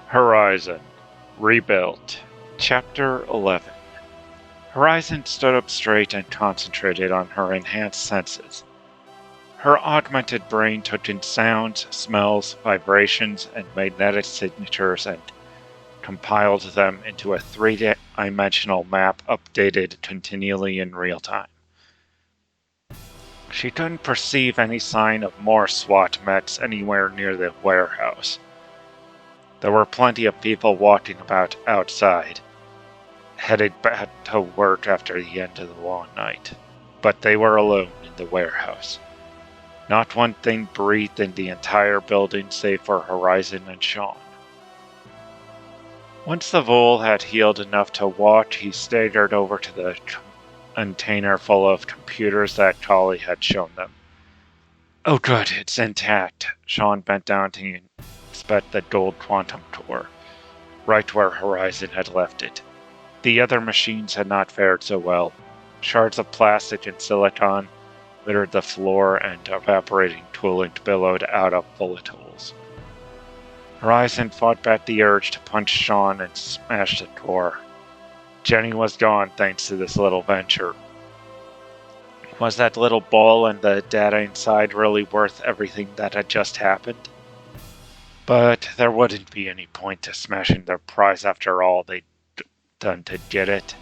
Horizon. Rebuilt. Chapter 11. Horizon stood up straight and concentrated on her enhanced senses. Her augmented brain took in sounds, smells, vibrations, and magnetic signatures and compiled them into a three-dimensional map updated continually in real time. She couldn't perceive any sign of more SWAT mechs anywhere near the warehouse. There were plenty of people walking about outside, headed back to work after the end of the long night. But they were alone in the warehouse. Not one thing breathed in the entire building save for Horizon and Shawn. Once the vole had healed enough to walk, he staggered over to the container full of computers that Kali had shown them. Oh good, it's intact. Shawn bent down to inspect the gold quantum core, right where Horizon had left it. The other machines had not fared so well. Shards of plastic and silicon littered the floor, and evaporating coolant billowed out of bullet holes. Horizon fought back the urge to punch Shawn and smash the core. Jenny was gone thanks to this little venture. Was that little ball and the data inside really worth everything that had just happened? But there wouldn't be any point to smashing their prize after all they'd done to get it.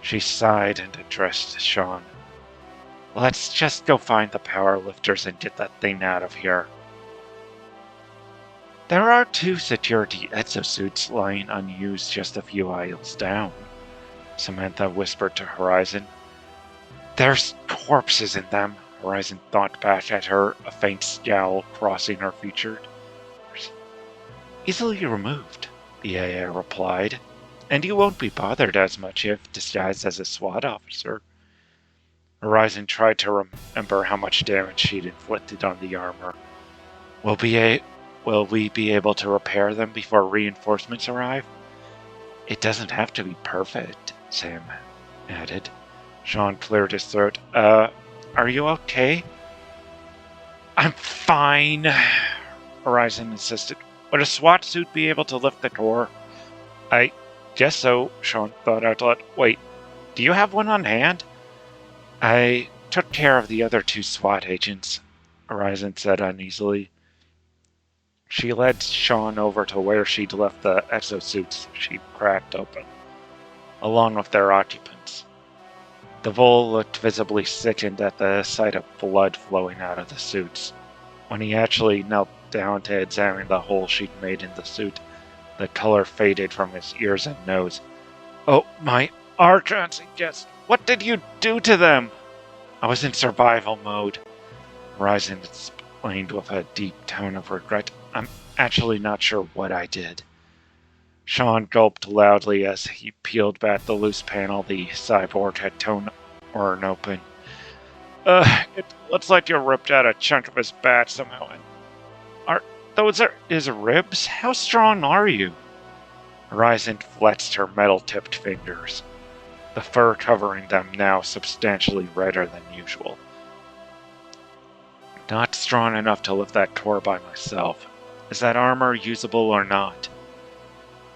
She sighed and addressed Shawn. Let's just go find the power lifters and get that thing out of here. There are 2 security exosuits lying unused just a few aisles down, Samantha whispered to Horizon. There's corpses in them, Horizon thought back at her, a faint scowl crossing her features. Easily removed, the AA replied, and you won't be bothered as much if disguised as a SWAT officer. Horizon tried to remember how much damage she'd inflicted on the armor. Will we be able to repair them before reinforcements arrive? It doesn't have to be perfect, Sam added. Shawn cleared his throat. Are you okay? I'm fine, Horizon insisted. Would a SWAT suit be able to lift the core? I guess so, Shawn thought out loud. Wait, do you have one on hand? I took care of the other 2 SWAT agents, Horizon said uneasily. She led Shawn over to where she'd left the exosuits she'd cracked open, along with their occupants. The vole looked visibly sickened at the sight of blood flowing out of the suits. When he actually knelt down to examine the hole she'd made in the suit, the color faded from his ears and nose. Oh, my archons, he guessed. What did you do to them? I was in survival mode, Horizon explained with a deep tone of regret. I'm actually not sure what I did. Shawn gulped loudly as he peeled back the loose panel the cyborg had torn open. It looks like you ripped out a chunk of his back somehow. Are those his ribs? How strong are you? Horizon flexed her metal-tipped fingers, the fur covering them now substantially redder than usual. Not strong enough to lift that core by myself. Is that armor usable or not?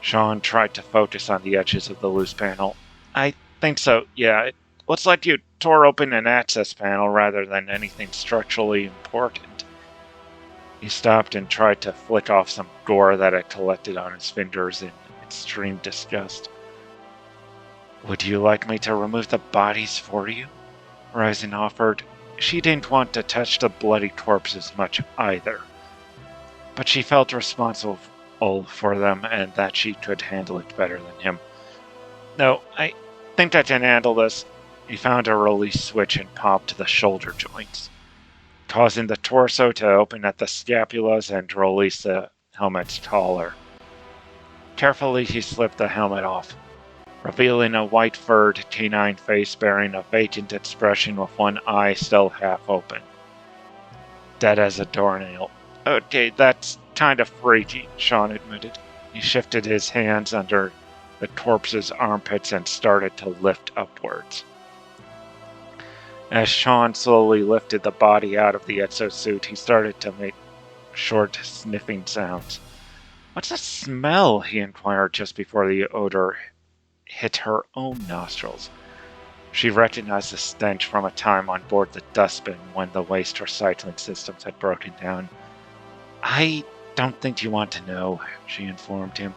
Shawn tried to focus on the edges of the loose panel. I think so, yeah. It looks like you tore open an access panel rather than anything structurally important. He stopped and tried to flick off some gore that had collected on his fingers in extreme disgust. Would you like me to remove the bodies for you? Horizon offered. She didn't want to touch the bloody corpses much either, but she felt responsible for them and that she could handle it better than him. No, I think I can handle this. He found a release switch and popped the shoulder joints, causing the torso to open at the scapulas and release the helmet's collar. Carefully, he slipped the helmet off, revealing a white-furred canine face bearing a vacant expression with one eye still half open. Dead as a doornail. Okay, that's kind of freaky, Shawn admitted. He shifted his hands under the corpse's armpits and started to lift upwards. As Shawn slowly lifted the body out of the exosuit, he started to make short, sniffing sounds. What's that smell? He inquired just before the odor hit her own nostrils. She recognized the stench from a time on board the dustbin when the waste recycling systems had broken down. I don't think you want to know, she informed him.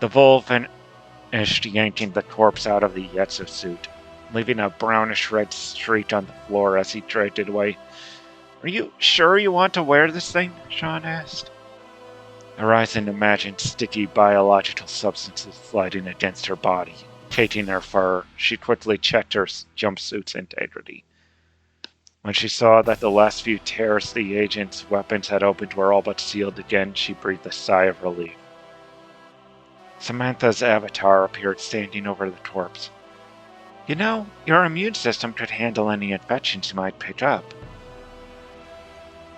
The Vole finished yanking the corpse out of the Yetzo suit, leaving a brownish red streak on the floor as he dragged it away. Are you sure you want to wear this thing? Shawn asked. Horizon imagined sticky biological substances sliding against her body, taking her fur. She quickly checked her jumpsuit's integrity. When she saw that the last few tears the agent's weapons had opened were all but sealed again, she breathed a sigh of relief. Samantha's avatar appeared standing over the corpse. You know, your immune system could handle any infections you might pick up.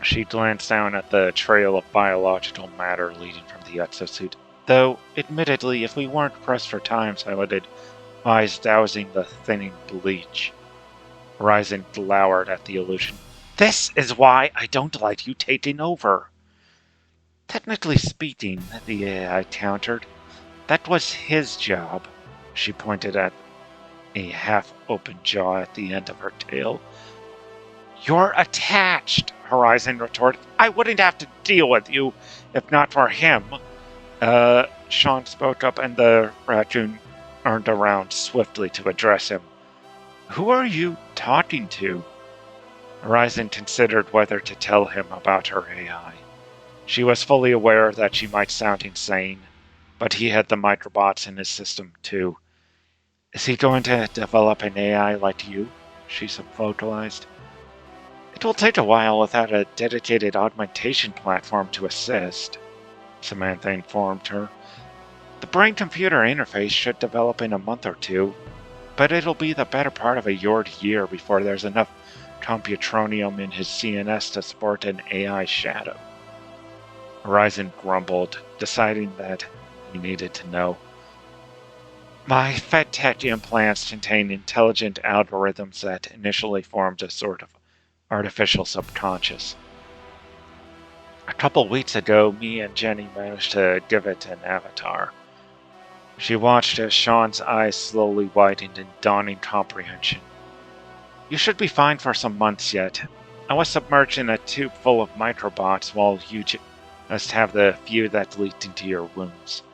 She glanced down at the trail of biological matter leading from the exosuit. Though, admittedly, if we weren't pressed for time, I would advise dousing the thinning bleach. Horizon glowered at the illusion. This is why I don't like you taking over. Technically speaking, the AI countered, that was his job. She pointed at a half-open jaw at the end of her tail. You're attached, Horizon retorted. I wouldn't have to deal with you if not for him. Shawn spoke up and the raccoon turned around swiftly to address him. Who are you talking to? Horizon considered whether to tell him about her AI. She was fully aware that she might sound insane, but he had the microbots in his system too. Is he going to develop an AI like you? She vocalized. It will take a while without a dedicated augmentation platform to assist, Samantha informed her. The brain-computer interface should develop in a month or two, but it'll be the better part of a year before there's enough computronium in his CNS to support an AI shadow. Horizon grumbled, deciding that he needed to know. My FedTech implants contain intelligent algorithms that initially formed a sort of artificial subconscious. A couple weeks ago, me and Jenny managed to give it an avatar. She watched as Shawn's eyes slowly widened in dawning comprehension. You should be fine for some months yet. I was submerged in a tube full of microbots while you just have the few that leaked into your wounds.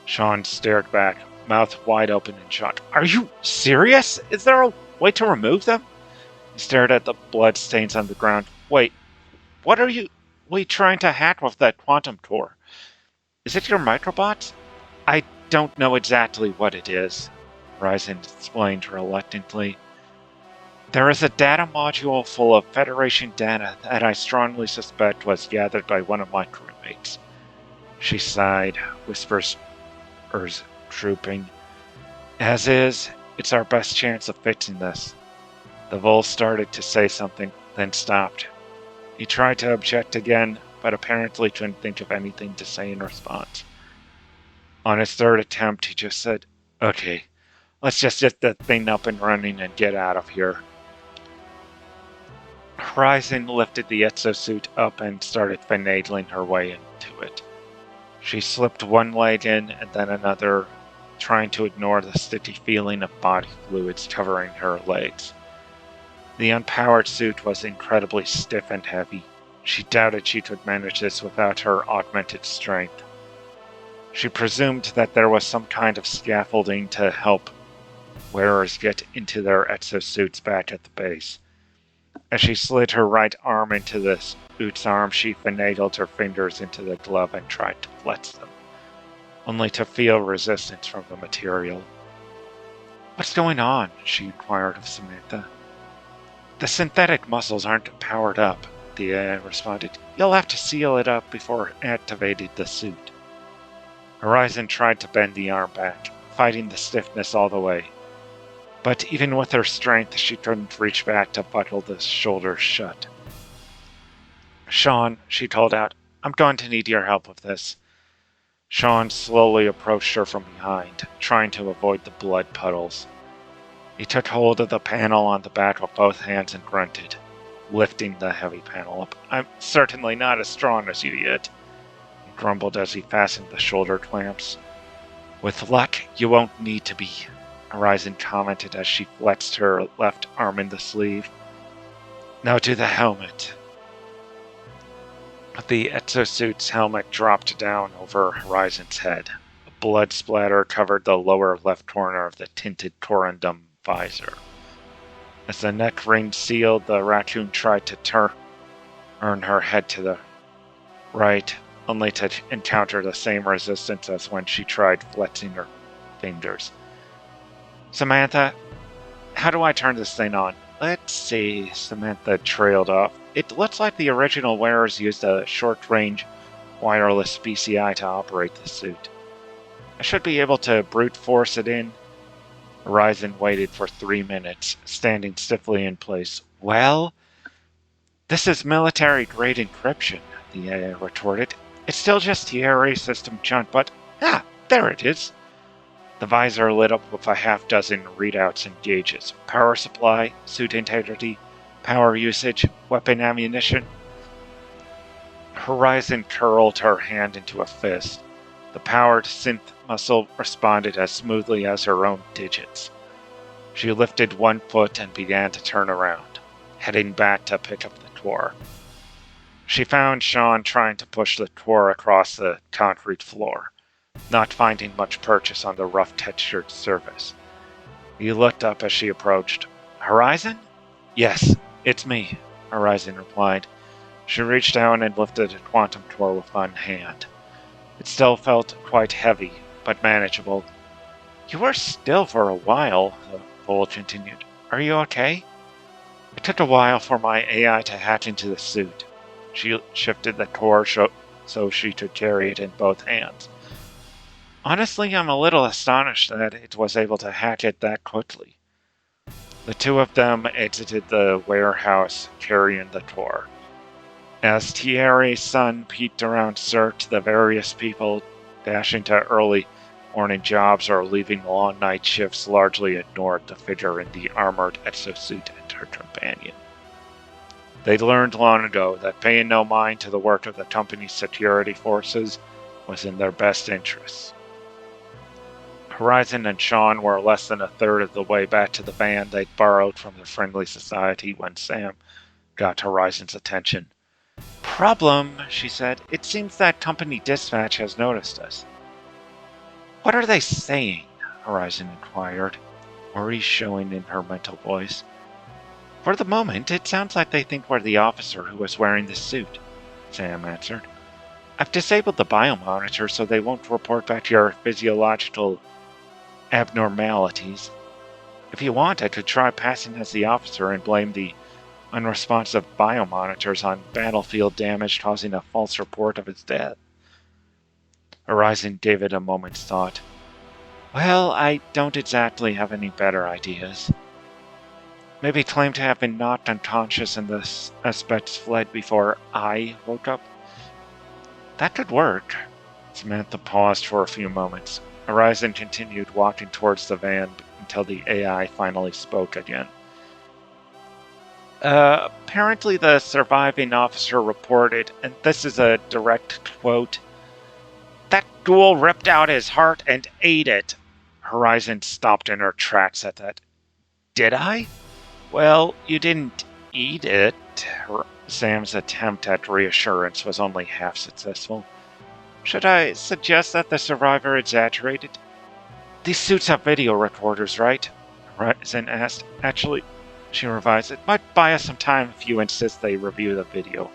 Shawn stared back, mouth wide open in shock. Are you serious? Is there a way to remove them? He stared at the blood stains on the ground. Wait, what are we trying to hack with that quantum core? Is it your microbots? I don't know exactly what it is, Horizon explained reluctantly. There is a data module full of Federation data that I strongly suspect was gathered by one of my crewmates. She sighed, whispers drooping. As is, it's our best chance of fixing this. The Vole started to say something, then stopped. He tried to object again, but apparently couldn't think of anything to say in response. On his third attempt, he just said, Okay, let's just get the thing up and running and get out of here. Horizon lifted the exosuit up and started finagling her way into it. She slipped one leg in and then another, trying to ignore the sticky feeling of body fluids covering her legs. The unpowered suit was incredibly stiff and heavy. She doubted she could manage this without her augmented strength. She presumed that there was some kind of scaffolding to help wearers get into their exosuits back at the base. As she slid her right arm into the suit's arm, she finagled her fingers into the glove and tried to flex them, only to feel resistance from the material. What's going on? She inquired of Samantha. The synthetic muscles aren't powered up, the AI responded. You'll have to seal it up before activating the suit. Horizon tried to bend the arm back, fighting the stiffness all the way. But even with her strength, she couldn't reach back to buckle the shoulders shut. Shawn, she called out, I'm going to need your help with this. Shawn slowly approached her from behind, trying to avoid the blood puddles. He took hold of the panel on the back with both hands and grunted, lifting the heavy panel up. I'm certainly not as strong as you yet. grumbled as he fastened the shoulder clamps. With luck, you won't need to be, Horizon commented as she flexed her left arm in the sleeve. Now to the helmet. The exosuit's helmet dropped down over Horizon's head. A blood splatter covered the lower left corner of the tinted corundum visor. As the neck ring sealed, the raccoon tried to turn her head to the right, only to encounter the same resistance as when she tried flexing her fingers. Samantha, how do I turn this thing on? Let's see, Samantha trailed off. It looks like the original wearers used a short-range wireless BCI to operate the suit. I should be able to brute force it in. Horizon waited for 3 minutes, standing stiffly in place. Well, this is military-grade encryption, the AI retorted. It's still just TRA system junk, but there it is. The visor lit up with a half-dozen readouts and gauges. Power supply, suit integrity, power usage, weapon ammunition. Horizon curled her hand into a fist. The powered synth muscle responded as smoothly as her own digits. She lifted one foot and began to turn around, heading back to pick up the core. She found Shawn trying to push the core across the concrete floor, not finding much purchase on the rough textured surface. He looked up as she approached. Horizon? Yes, it's me, Horizon replied. She reached down and lifted a quantum core with one hand. It still felt quite heavy, but manageable. You were still for a while, the fool continued. Are you okay? It took a while for my AI to hatch into the suit. She shifted the core so she could carry it in both hands. Honestly, I'm a little astonished that it was able to hack it that quickly. The two of them exited the warehouse, carrying the core. As Thierry's son peeked around Cirque, the various people dashing to early morning jobs or leaving long night shifts largely ignored the figure in the armored exosuit and her companion. They learned long ago that paying no mind to the work of the company's security forces was in their best interests. Horizon and Shawn were less than a third of the way back to the van they'd borrowed from the Friendly Society when Sam got Horizon's attention. Problem, she said. It seems that company dispatch has noticed us. What are they saying? Horizon inquired, worry showing in her mental voice. For the moment, it sounds like they think we're the officer who was wearing the suit, Sam answered. I've disabled the biomonitor so they won't report back your physiological abnormalities. If you want, I could try passing as the officer and blame the unresponsive biomonitors on battlefield damage causing a false report of his death. Horizon gave it a moment's thought. Well, I don't exactly have any better ideas. Maybe claim to have been knocked unconscious and the suspects fled before I woke up. That could work. Samantha paused for a few moments. Horizon continued walking towards the van until the AI finally spoke again. Apparently the surviving officer reported, and this is a direct quote, that ghoul ripped out his heart and ate it. Horizon stopped in her tracks at that. Did I? Well, you didn't eat it. Sam's attempt at reassurance was only half successful. Should I suggest that the survivor exaggerated? These suits have video recorders, right? Horizon asked. Actually, she revised it. Might buy us some time if you insist they review the video.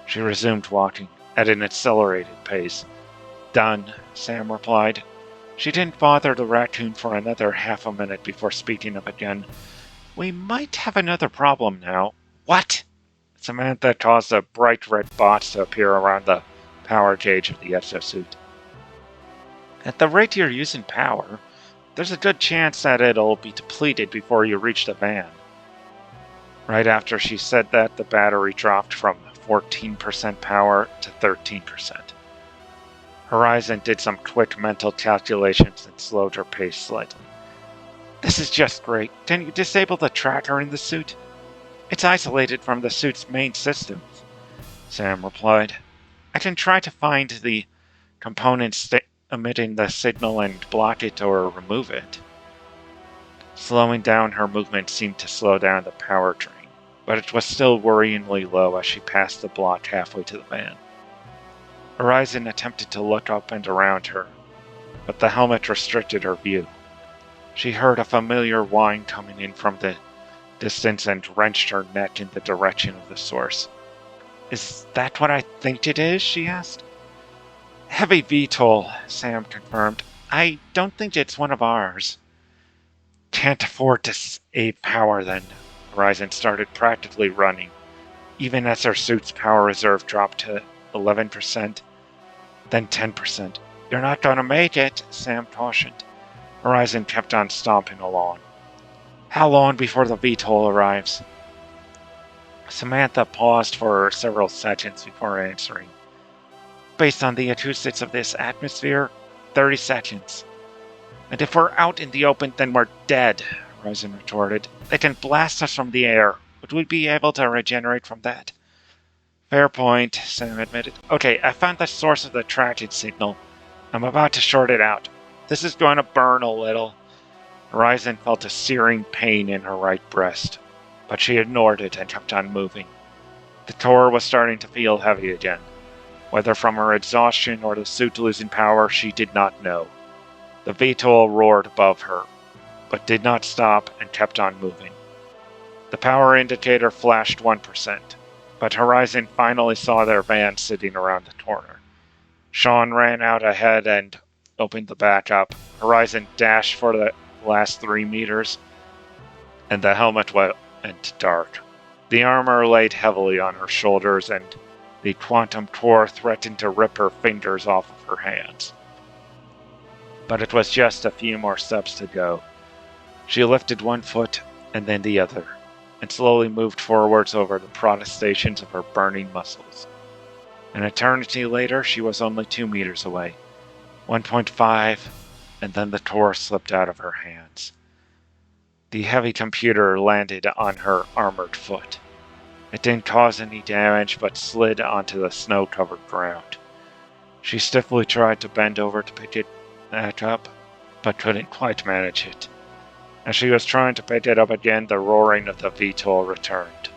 She resumed walking at an accelerated pace. Done, Sam replied. She didn't bother the raccoon for another half a minute before speaking up again. We might have another problem now. What? Samantha caused a bright red box to appear around the power gauge of the exosuit. At the rate you're using power, there's a good chance that it'll be depleted before you reach the van. Right after she said that, the battery dropped from 14% power to 13%. Horizon did some quick mental calculations and slowed her pace slightly. This is just great. Can you disable the tracker in the suit? It's isolated from the suit's main systems, Sam replied. I can try to find the components emitting the signal and block it or remove it. Slowing down her movement seemed to slow down the powertrain, but it was still worryingly low as she passed the block halfway to the van. Horizon attempted to look up and around her, but the helmet restricted her view. She heard a familiar whine coming in from the distance and wrenched her neck in the direction of the source. Is that what I think it is? She asked. Heavy VTOL, Sam confirmed. I don't think it's one of ours. Can't afford to save power then. Horizon started practically running, even as her suit's power reserve dropped to 11%, then 10%. You're not gonna make it, Sam cautioned. Horizon kept on stomping along. How long before the VTOL arrives? Samantha paused for several seconds before answering. Based on the acoustics of this atmosphere, 30 seconds. And if we're out in the open, then we're dead, Horizon retorted. They can blast us from the air. Would we be able to regenerate from that? Fair point, Sam admitted. Okay, I found the source of the tracking signal. I'm about to short it out. This is going to burn a little. Horizon felt a searing pain in her right breast, but she ignored it and kept on moving. The Tor was starting to feel heavy again. Whether from her exhaustion or the suit losing power, she did not know. The VTOL roared above her, but did not stop and kept on moving. The power indicator flashed 1%, but Horizon finally saw their van sitting around the corner. Shawn ran out ahead and opened the back up. Horizon dashed for the last 3 meters, and the helmet went dark. The armor laid heavily on her shoulders, and the quantum core threatened to rip her fingers off of her hands. But it was just a few more steps to go. She lifted one foot and then the other, and slowly moved forwards over the protestations of her burning muscles. An eternity later, she was only 2 meters away. 1.5, and then the core slipped out of her hands. The heavy computer landed on her armored foot. It didn't cause any damage, but slid onto the snow-covered ground. She stiffly tried to bend over to pick it back up, but couldn't quite manage it. As she was trying to pick it up again, the roaring of the VTOL returned.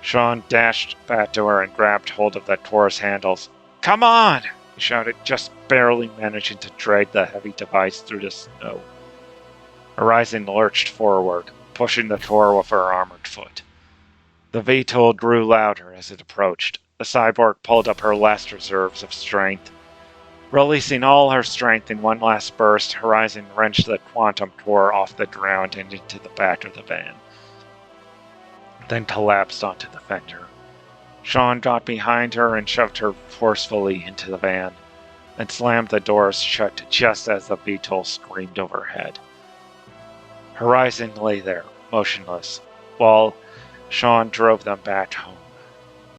Shawn dashed back to her and grabbed hold of the core's handles. Come on! He shouted, just barely managing to drag the heavy device through the snow. Horizon lurched forward, pushing the core with her armored foot. The VTOL grew louder as it approached. The cyborg pulled up her last reserves of strength. Releasing all her strength in one last burst, Horizon wrenched the quantum core off the ground and into the back of the van, then collapsed onto the fender. Shawn got behind her and shoved her forcefully into the van, then slammed the doors shut just as the VTOL screamed overhead. Horizon lay there, motionless, while Shawn drove them back home.